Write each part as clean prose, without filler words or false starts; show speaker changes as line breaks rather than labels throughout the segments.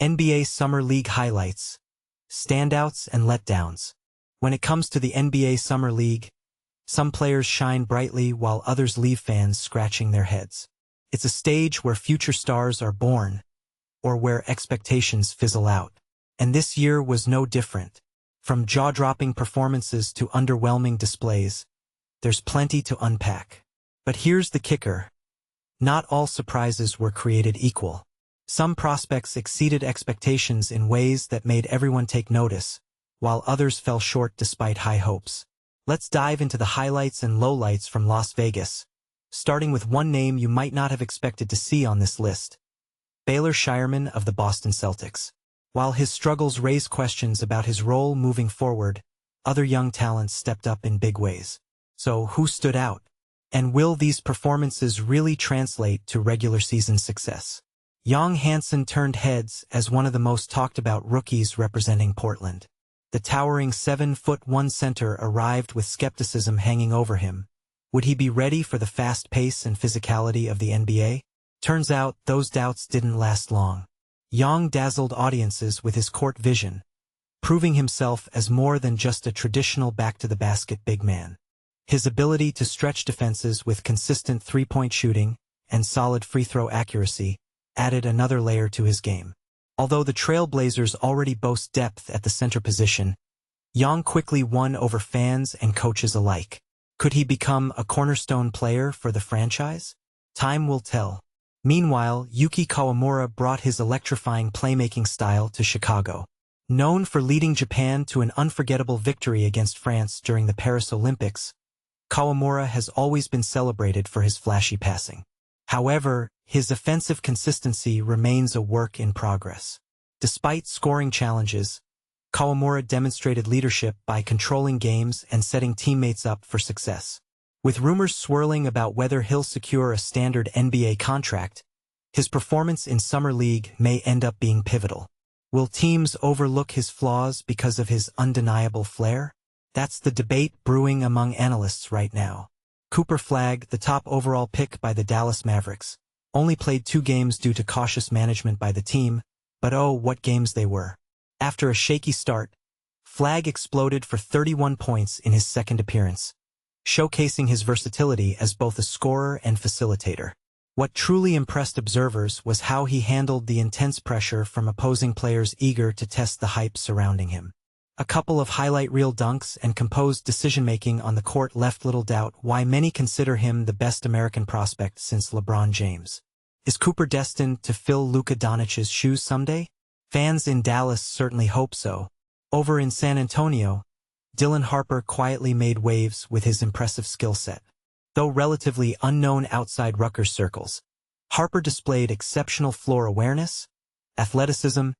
NBA Summer League highlights, standouts and letdowns. When it comes to the NBA Summer League, some players shine brightly while others leave fans scratching their heads. It's a stage where future stars are born, or where expectations fizzle out. And this year was no different. From jaw-dropping performances to underwhelming displays, there's plenty to unpack. But here's the kicker. Not all surprises were created equal. Some prospects exceeded expectations in ways that made everyone take notice, while others fell short despite high hopes. Let's dive into the highlights and lowlights from Las Vegas, starting with one name you might not have expected to see on this list: Baylor Scheierman of the Boston Celtics. While his struggles raise questions about his role moving forward, other young talents stepped up in big ways. So who stood out? And will these performances really translate to regular season success? Young Hansen turned heads as one of the most talked-about rookies representing Portland. The towering 7'1" center arrived with skepticism hanging over him. Would he be ready for the fast pace and physicality of the NBA? Turns out those doubts didn't last long. Young dazzled audiences with his court vision, proving himself as more than just a traditional back-to-the-basket big man. His ability to stretch defenses with consistent three-point shooting and solid free-throw accuracy added another layer to his game. Although the Trailblazers already boast depth at the center position, Young quickly won over fans and coaches alike. Could he become a cornerstone player for the franchise? Time will tell. Meanwhile, Yuki Kawamura brought his electrifying playmaking style to Chicago. Known for leading Japan to an unforgettable victory against France during the Paris Olympics, Kawamura has always been celebrated for his flashy passing. However, his offensive consistency remains a work in progress. Despite scoring challenges, Kawamura demonstrated leadership by controlling games and setting teammates up for success. With rumors swirling about whether he'll secure a standard NBA contract, his performance in Summer League may end up being pivotal. Will teams overlook his flaws because of his undeniable flair? That's the debate brewing among analysts right now. Cooper Flagg, the top overall pick by the Dallas Mavericks, only played 2 games due to cautious management by the team, but oh, what games they were. After a shaky start, Flagg exploded for 31 points in his second appearance, showcasing his versatility as both a scorer and facilitator. What truly impressed observers was how he handled the intense pressure from opposing players eager to test the hype surrounding him. A couple of highlight reel dunks and composed decision-making on the court left little doubt why many consider him the best American prospect since LeBron James. Is Cooper destined to fill Luka Doncic's shoes someday? Fans in Dallas certainly hope so. Over in San Antonio, Dylan Harper quietly made waves with his impressive skill set. Though relatively unknown outside Rutgers circles, Harper displayed exceptional floor awareness, athleticism,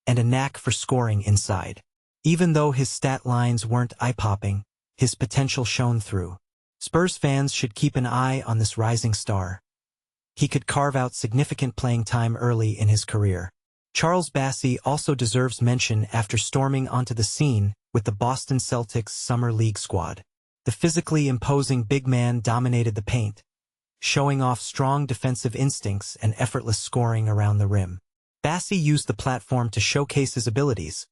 and a knack for scoring inside. Even though his stat lines weren't eye-popping, his potential shone through. Spurs fans should keep an eye on this rising star. He could carve out significant playing time early in his career. Charles Bassey also deserves mention after storming onto the scene with the Boston Celtics Summer League squad. The physically imposing big man dominated the paint, showing off strong defensive instincts and effortless scoring around the rim. Bassey used the platform to showcase his abilities,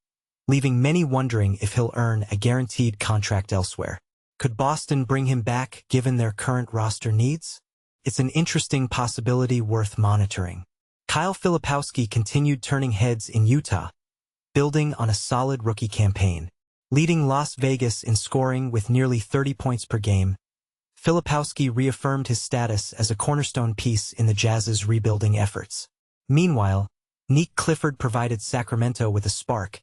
leaving many wondering if he'll earn a guaranteed contract elsewhere. Could Boston bring him back given their current roster needs? It's an interesting possibility worth monitoring. Kyle Filipowski continued turning heads in Utah, building on a solid rookie campaign. Leading Las Vegas in scoring with nearly 30 points per game, Filipowski reaffirmed his status as a cornerstone piece in the Jazz's rebuilding efforts. Meanwhile, Nick Clifford provided Sacramento with a spark,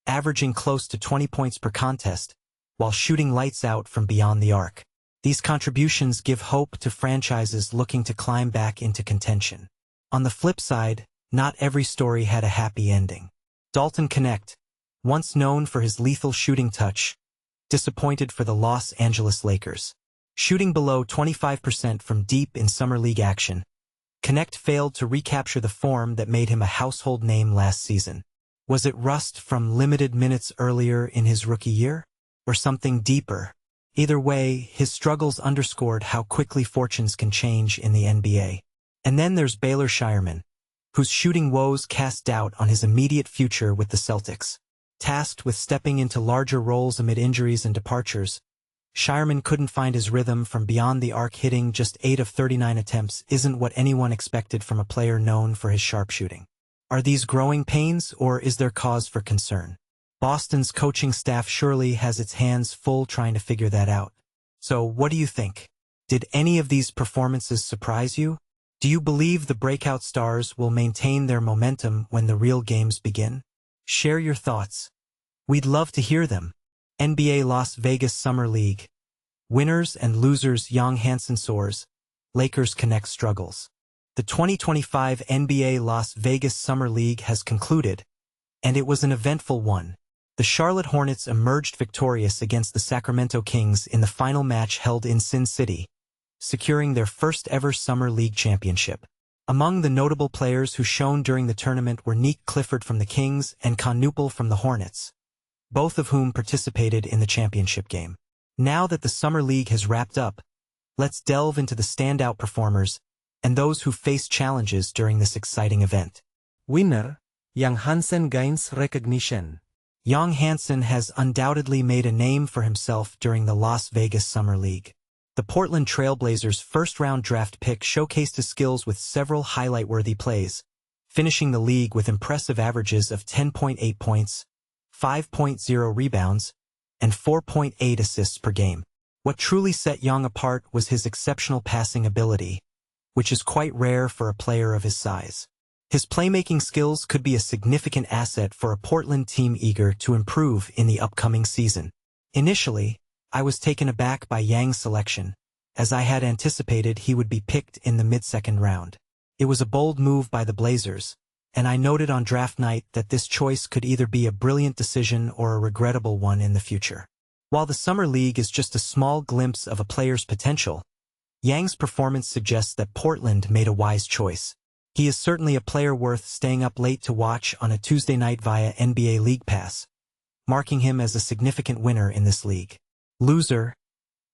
averaging close to 20 points per contest, while shooting lights out from beyond the arc. These contributions give hope to franchises looking to climb back into contention. On the flip side, not every story had a happy ending. Dalton Knecht, once known for his lethal shooting touch, disappointed for the Los Angeles Lakers. Shooting below 25% from deep in Summer League action, Knecht failed to recapture the form that made him a household name last season. Was it rust from limited minutes earlier in his rookie year? Or something deeper? Either way, his struggles underscored how quickly fortunes can change in the NBA. And then there's Baylor Scheierman, whose shooting woes cast doubt on his immediate future with the Celtics. Tasked with stepping into larger roles amid injuries and departures, Scheierman couldn't find his rhythm from beyond the arc. Hitting just 8 of 39 attempts isn't what anyone expected from a player known for his sharpshooting. Are these growing pains, or is there cause for concern? Boston's coaching staff surely has its hands full trying to figure that out. So what do you think? Did any of these performances surprise you? Do you believe the breakout stars will maintain their momentum when the real games begin? Share your thoughts. We'd love to hear them. NBA Las Vegas Summer League. Winners and losers. Hansen Soars. Lakers Knecht struggles. The 2025 NBA Las Vegas Summer League has concluded, and it was an eventful one. The Charlotte Hornets emerged victorious against the Sacramento Kings in the final match held in Sin City, securing their first ever Summer League championship. Among the notable players who shone during the tournament were Nick Clifford from the Kings and Kawamura from the Hornets, both of whom participated in the championship game. Now that the Summer League has wrapped up, let's delve into the standout performers and those who faced challenges during this exciting event.
Winner, Hansen gains recognition.
Hansen has undoubtedly made a name for himself during the Las Vegas Summer League. The Portland Trail Blazers' first-round draft pick showcased his skills with several highlight-worthy plays, finishing the league with impressive averages of 10.8 points, 5.0 rebounds, and 4.8 assists per game. What truly set Young apart was his exceptional passing ability, which is quite rare for a player of his size. His playmaking skills could be a significant asset for a Portland team eager to improve in the upcoming season. Initially, I was taken aback by Yang's selection, as I had anticipated he would be picked in the mid-second round. It was a bold move by the Blazers, and I noted on draft night that this choice could either be a brilliant decision or a regrettable one in the future. While the Summer League is just a small glimpse of a player's potential, Yang's performance suggests that Portland made a wise choice. He is certainly a player worth staying up late to watch on a Tuesday night via NBA League Pass, marking him as a significant winner in this league. Loser: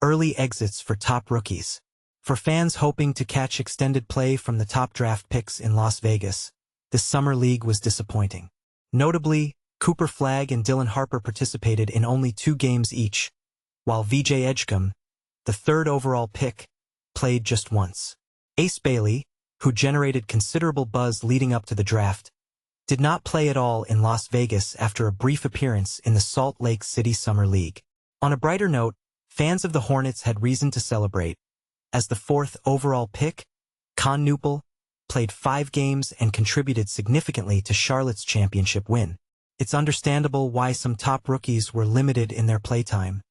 early exits for top rookies. For fans hoping to catch extended play from the top draft picks in Las Vegas, this Summer League was disappointing. Notably, Cooper Flagg and Dylan Harper participated in only 2 games each, while VJ Edgecombe, the 3rd overall pick, played just once. Ace Bailey, who generated considerable buzz leading up to the draft, did not play at all in Las Vegas after a brief appearance in the Salt Lake City Summer League. On a brighter note, fans of the Hornets had reason to celebrate, as the 4th overall pick, Kawamura, played 5 games and contributed significantly to Charlotte's championship win. It's understandable why some top rookies were limited in their playtime.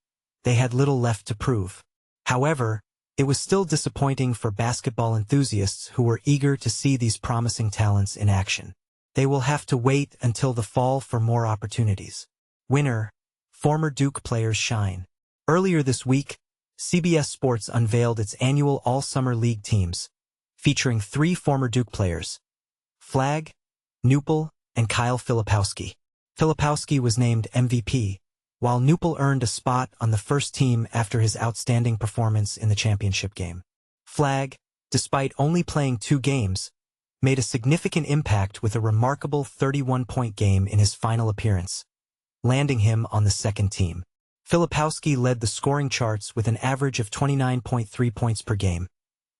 They had little left to prove. However, it was still disappointing for basketball enthusiasts who were eager to see these promising talents in action. They will have to wait until the fall for more opportunities. Winner: former Duke players shine. Earlier this week, CBS Sports unveiled its annual All-Summer League teams, featuring 3 former Duke players: Flagg, Newpel, and Kyle Filipowski. Filipowski was named MVP, while Newpel earned a spot on the first team after his outstanding performance in the championship game. Flagg, despite only playing 2 games, made a significant impact with a remarkable 31-point game in his final appearance, landing him on the second team. Filipowski led the scoring charts with an average of 29.3 points per game,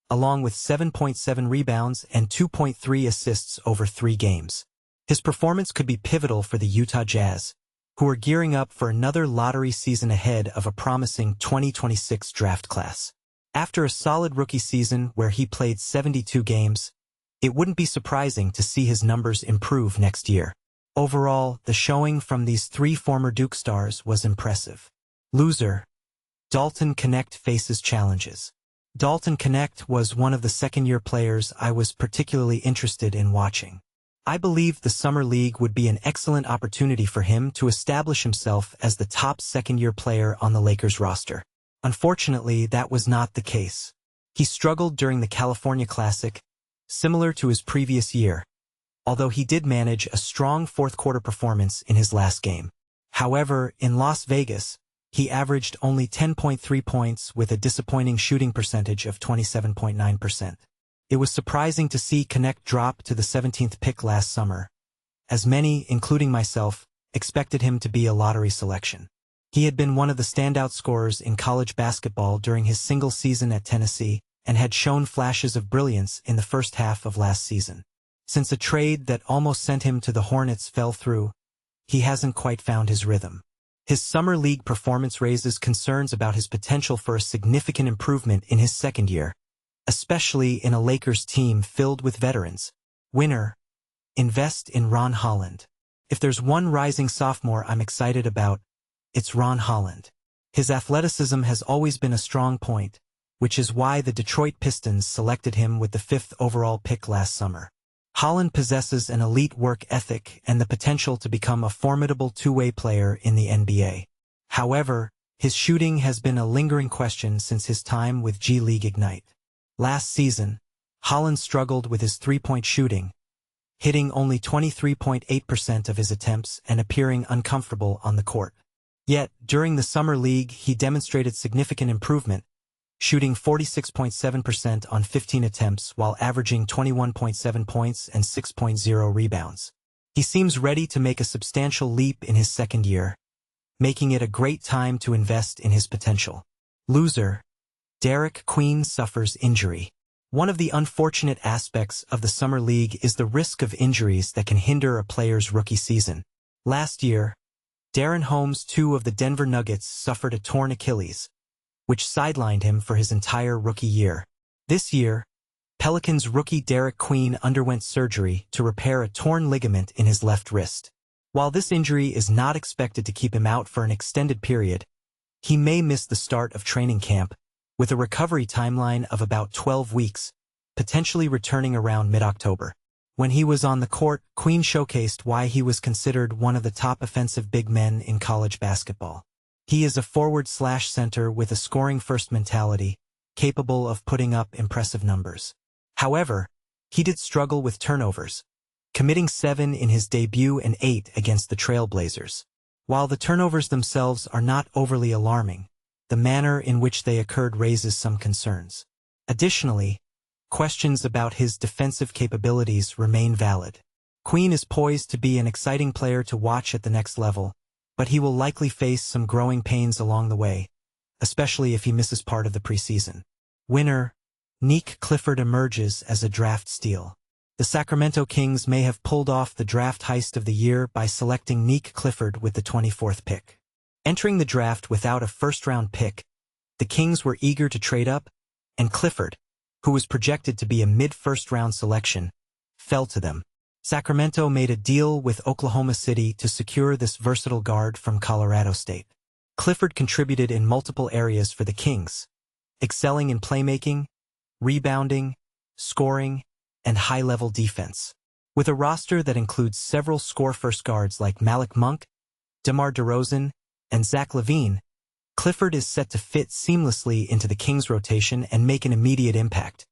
along with 7.7 rebounds and 2.3 assists over 3 games. His performance could be pivotal for the Utah Jazz, who are gearing up for another lottery season ahead of a promising 2026 draft class. After a solid rookie season where he played 72 games, it wouldn't be surprising to see his numbers improve next year. Overall, the showing from these 3 former Duke stars was impressive. Loser: Dalton Knecht faces challenges. Dalton Knecht was one of the second-year players I was particularly interested in watching. I believed the Summer League would be an excellent opportunity for him to establish himself as the top second-year player on the Lakers roster. Unfortunately, that was not the case. He struggled during the California Classic, similar to his previous year, although he did manage a strong fourth-quarter performance in his last game. However, in Las Vegas, he averaged only 10.3 points with a disappointing shooting percentage of 27.9%. It was surprising to see Knecht drop to the 17th pick last summer, as many, including myself, expected him to be a lottery selection. He had been one of the standout scorers in college basketball during his single season at Tennessee and had shown flashes of brilliance in the first half of last season. Since a trade that almost sent him to the Hornets fell through, he hasn't quite found his rhythm. His summer league performance raises concerns about his potential for a significant improvement in his second year, especially in a Lakers team filled with veterans. Winner, invest in Ron Holland. If there's one rising sophomore I'm excited about, it's Ron Holland. His athleticism has always been a strong point, which is why the Detroit Pistons selected him with the 5th overall pick last summer. Holland possesses an elite work ethic and the potential to become a formidable two-way player in the NBA. However, his shooting has been a lingering question since his time with G League Ignite. Last season, Holland struggled with his three-point shooting, hitting only 23.8% of his attempts and appearing uncomfortable on the court. Yet, during the summer league, he demonstrated significant improvement, shooting 46.7% on 15 attempts while averaging 21.7 points and 6.0 rebounds. He seems ready to make a substantial leap in his second year, making it a great time to invest in his potential. Loser, Derek Queen suffers injury. One of the unfortunate aspects of the summer league is the risk of injuries that can hinder a player's rookie season. Last year, Darren Holmes, II of the Denver Nuggets, suffered a torn Achilles, which sidelined him for his entire rookie year. This year, Pelicans rookie Derek Queen underwent surgery to repair a torn ligament in his left wrist. While this injury is not expected to keep him out for an extended period, he may miss the start of training camp, with a recovery timeline of about 12 weeks, potentially returning around mid-October. When he was on the court, Queen showcased why he was considered one of the top offensive big men in college basketball. He is a forward/center with a scoring-first mentality, capable of putting up impressive numbers. However, he did struggle with turnovers, committing 7 in his debut and 8 against the Trailblazers. While the turnovers themselves are not overly alarming, the manner in which they occurred raises some concerns. Additionally, questions about his defensive capabilities remain valid. Queen is poised to be an exciting player to watch at the next level, but he will likely face some growing pains along the way, especially if he misses part of the preseason. Winner, Nick Clifford emerges as a draft steal. The Sacramento Kings may have pulled off the draft heist of the year by selecting Nick Clifford with the 24th pick. Entering the draft without a first-round pick, the Kings were eager to trade up, and Clifford, who was projected to be a mid-first-round selection, fell to them. Sacramento made a deal with Oklahoma City to secure this versatile guard from Colorado State. Clifford contributed in multiple areas for the Kings, excelling in playmaking, rebounding, scoring, and high-level defense. With a roster that includes several score-first guards like Malik Monk, DeMar DeRozan, and Zach LaVine, Clifford is set to fit seamlessly into the Kings' rotation and make an immediate impact.